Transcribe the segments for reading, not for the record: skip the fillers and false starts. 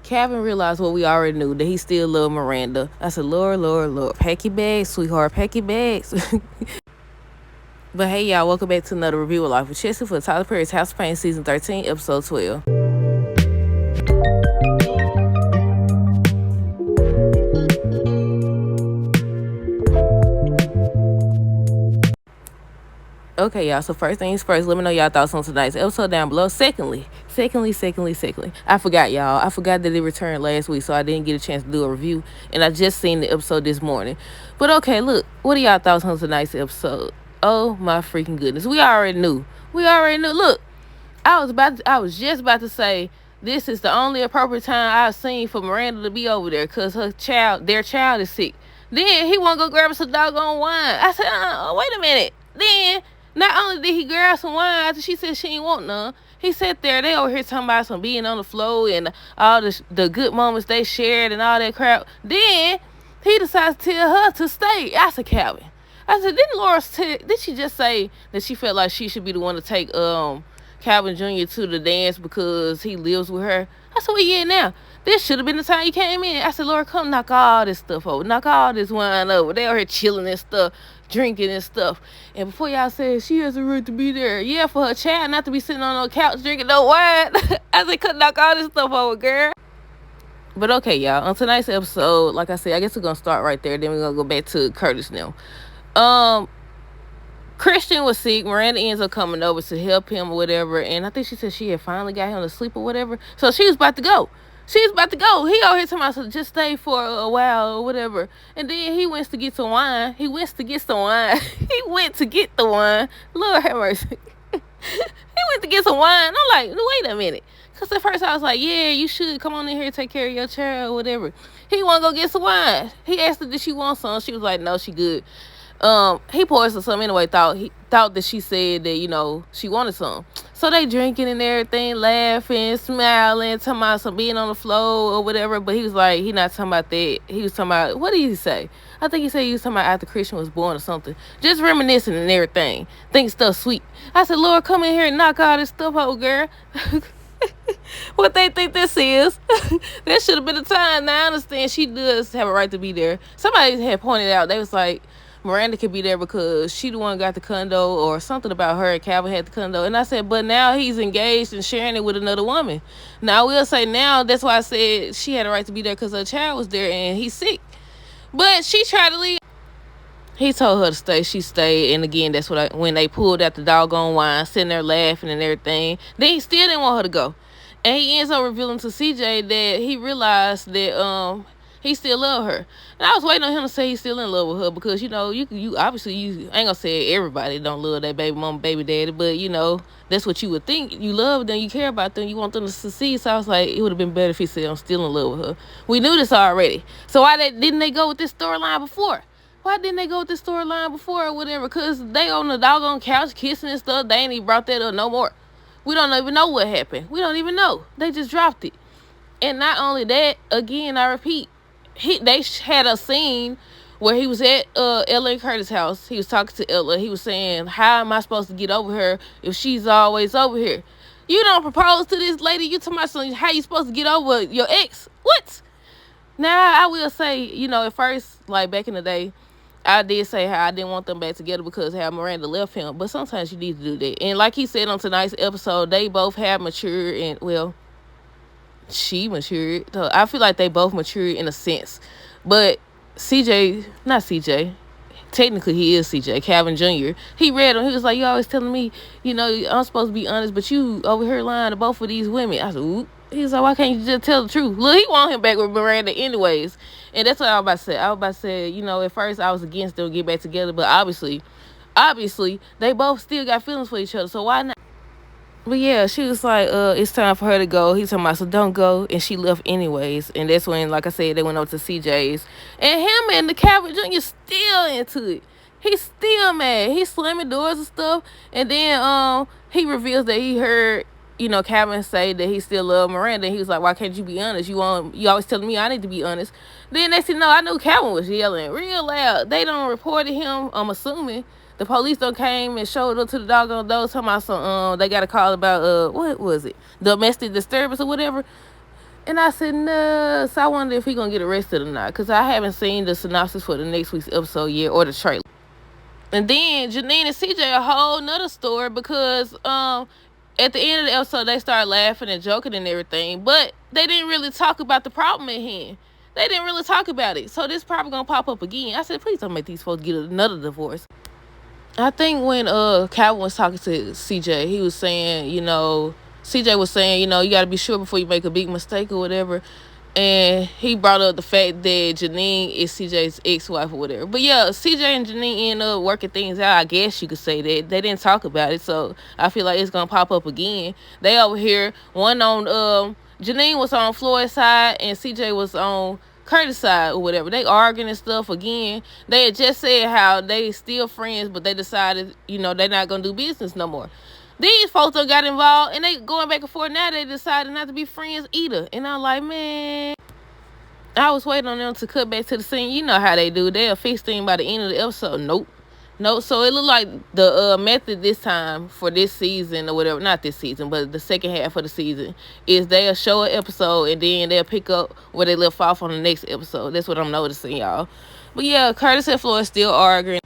Calvin realized what we already knew, that he still loved Miranda. I said, Lord, Lord, Lord, pack your bags, sweetheart, pack your bags. But hey, y'all, welcome back to another review of Life with Chessie for Tyler Perry's House of Payne Season 13, Episode 12. Okay, y'all, so first things first, let me know y'all thoughts on tonight's episode down below. Secondly, I forgot, y'all. I forgot that it returned last week, so I didn't get a chance to do a review, and I just seen the episode this morning. But okay, look, what are y'all thoughts on tonight's episode? Oh my freaking goodness. We already knew. Look, I was just about to say this is the only appropriate time I've seen for Miranda to be over there, because their child is sick. Then he wanna go grab us some doggone wine. I said, wait a minute. Then not only did he grab some wine after she said she ain't want none, he sat there, they over here talking about some being on the floor and all the good moments they shared and all that crap. Then he decides to tell her to stay. I said, Calvin. I said, did she just say that she felt like she should be the one to take Calvin Jr. to the dance because he lives with her? I said, well, yeah, now. This should have been the time you came in. I said, Lord, come knock all this stuff over. Knock all this wine over. They over here chilling and stuff, drinking and stuff. And before y'all said, she has a right to be there. Yeah, for her child not to be sitting on no couch drinking no wine. I said, could knock all this stuff over, girl. But okay, y'all. On tonight's episode, like I said, I guess we're going to start right there. Then we're going to go back to Curtis now. Christian was sick. Miranda ends up coming over to help him or whatever. And I think she said she had finally got him to sleep or whatever. So she was about to go. He out here talking about, so just stay for a while or whatever. And then he went to get some wine. He went to get the wine. Lord have mercy. He went to get some wine. I'm like, wait a minute. Because at first I was like, yeah, you should come on in here and take care of your child or whatever. He want to go get some wine. He asked her, did she want some? She was like, no, she good. He poured her some anyway. Thought that she said that, she wanted some. So they drinking and everything, laughing, smiling, talking about some being on the floor or whatever. But he was like, he not talking about that. He was talking about, what did he say? I think he said he was talking about after Christian was born or something. Just reminiscing and everything. Think stuff sweet. I said, Lord, come in here and knock all this stuff out, girl. What they think this is. That should have been the time. Now I understand she does have a right to be there. Somebody had pointed out, they was like, Miranda could be there because she the one got the condo or something about her and Calvin had the condo. And I said, but now he's engaged and sharing it with another woman. Now, I will say now, that's why I said she had a right to be there because her child was there and he's sick. But she tried to leave. He told her to stay. She stayed. And again, that's when they pulled out the doggone wine, sitting there laughing and everything. Then he still didn't want her to go. And he ends up revealing to CJ that he realized that he still love her. And I was waiting on him to say he's still in love with her because, you obviously, I ain't gonna say everybody don't love that baby mama, baby daddy, but, that's what you would think. You love them, you care about them, you want them to succeed. So I was like, it would have been better if he said, I'm still in love with her. We knew this already. So why didn't they go with this storyline before? Or whatever? Because they on the doggone couch kissing and stuff. They ain't even brought that up no more. We don't even know what happened. We don't even know. They just dropped it. And not only that, again, I repeat, they had a scene where he was at Ella and Curtis' house. He was talking to Ella. He was saying, how am I supposed to get over her if she's always over here? You don't propose to this lady. You talking about something, how you supposed to get over your ex? What? Now, I will say, at first, like back in the day, I did say how I didn't want them back together because how Miranda left him. But sometimes you need to do that. And like he said on tonight's episode, they both have matured and, well, she matured. So I feel like they both matured in a sense. But not CJ, technically he is CJ, Calvin Jr. He read him. He was like, you always telling me, I'm supposed to be honest, but you over here lying to both of these women. I said, oop. He was like, why can't you just tell the truth? Look, he want him back with Miranda anyways. And that's what I was about to say. At first I was against them get back together, but obviously, they both still got feelings for each other. So why not? But yeah, she was like, it's time for her to go. He's talking about, so don't go. And she left anyways. And that's when, like I said, they went over to CJ's. And him and the Calvin Jr. still into it. He's still mad. He's slamming doors and stuff. And then he reveals that he heard, Calvin say that he still love Miranda. And he was like, why can't you be honest? You always telling me I need to be honest. Then they said, no, I knew Calvin was yelling real loud. They don't reported him, I'm assuming. The police don't came and showed up to the doggone door talking about some, they got a call about, what was it? Domestic disturbance or whatever. And I said, no. So I wonder if he gonna get arrested or not, because I haven't seen the synopsis for the next week's episode yet, or the trailer. And then Janine and CJ, a whole nother story, because at the end of the episode they started laughing and joking and everything, but they didn't really talk about the problem at hand. They didn't really talk about it. So this probably gonna pop up again. I said, please don't make these folks get another divorce. I think when Calvin was talking to CJ, he was saying, CJ was saying, you gotta be sure before you make a big mistake or whatever. And he brought up the fact that Janine is CJ's ex-wife or whatever. But yeah, CJ and Janine ended up working things out. I guess you could say that. They didn't talk about it, so I feel like it's gonna pop up again. They over here, one on Janine was on Floyd's side and CJ was on Curtis side or whatever. They arguing and stuff again. They had just said how they still friends, but they decided, they're not gonna do business no more. These folks got involved, and they going back and forth. Now they decided not to be friends either. And I'm like, man, I was waiting on them to cut back to the scene. You know how they do. They'll fix things by the end of the episode. Nope. So it looked like the method this time for this season or whatever, not this season, but the second half of the season, is they'll show an episode and then they'll pick up where they left off on the next episode. That's what I'm noticing, y'all. But yeah, Curtis and Floyd still arguing.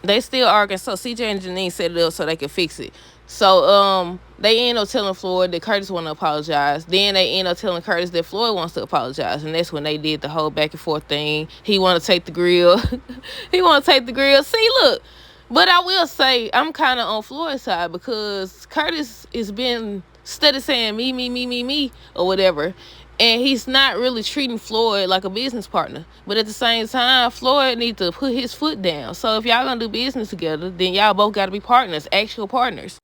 They still arguing, so CJ and Janine set it up so they could fix it. So they end up telling Floyd that Curtis want to apologize. Then they end up telling Curtis that Floyd wants to apologize, and that's when they did the whole back and forth thing. He want to take the grill. See, look, but I will say I'm kind of on Floyd's side, because Curtis has been steady saying me or whatever. And he's not really treating Floyd like a business partner. But at the same time, Floyd needs to put his foot down. So if y'all gonna do business together, then y'all both gotta be partners, actual partners.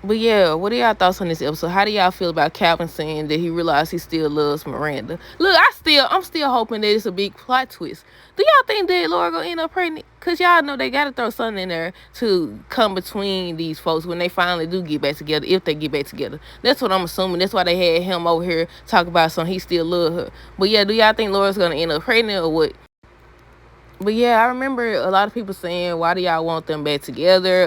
But yeah, what are y'all thoughts on this episode? How do y'all feel about Calvin saying that he realized he still loves Miranda? Look, I'm still hoping that it's a big plot twist. Do y'all think that Laura gonna end up pregnant? Because y'all know they gotta throw something in there to come between these folks when they finally do get back together, if they get back together. That's what I'm assuming. That's why they had him over here talk about something. He still love her. But yeah, do y'all think Laura's gonna end up pregnant or what? But yeah, I remember a lot of people saying, why do y'all want them back together?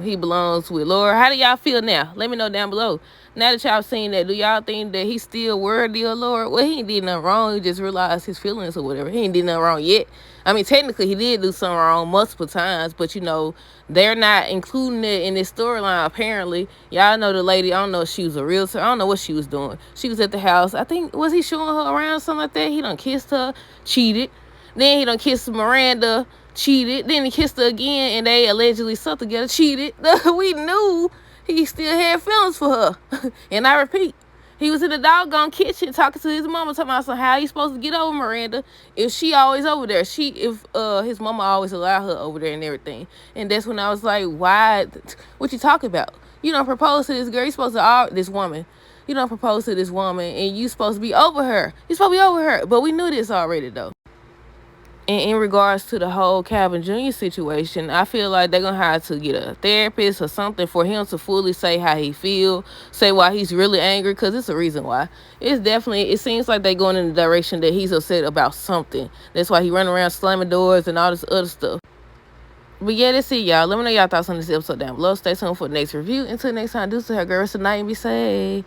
He belongs with Laura. How do y'all feel now? Let me know down below. Now that y'all seen that, do y'all think that he's still worthy of Laura? Well, he ain't did nothing wrong. He just realized his feelings or whatever. He ain't did nothing wrong yet. I mean, technically, he did do something wrong multiple times, but, they're not including it in this storyline, apparently. Y'all know the lady, I don't know if she was a realtor. I don't know what she was doing. She was at the house. I think, was he showing her around, something like that? He done kissed her, cheated. Then he done kissed Miranda, cheated. Then he kissed her again, and they allegedly slept together, cheated. We knew he still had feelings for her. And I repeat, he was in the doggone kitchen talking to his mama, talking about how he's supposed to get over Miranda if she always over there. If his mama always allow her over there and everything. And that's when I was like, why? What you talking about? You don't propose to this girl. You supposed to this woman. You don't propose to this woman, and you supposed to be over her. You supposed to be over her. But we knew this already, though. And in regards to the whole Calvin Jr. situation, I feel like they're going to have to get a therapist or something for him to fully say how he feel, say why he's really angry, because it's a reason why. It seems like they're going in the direction that he's upset about something. That's why he running around slamming doors and all this other stuff. But yeah, that's it, y'all. Let me know y'all thoughts on this episode down below. Stay tuned for the next review. Until next time, do so, have a great rest of the night and be safe.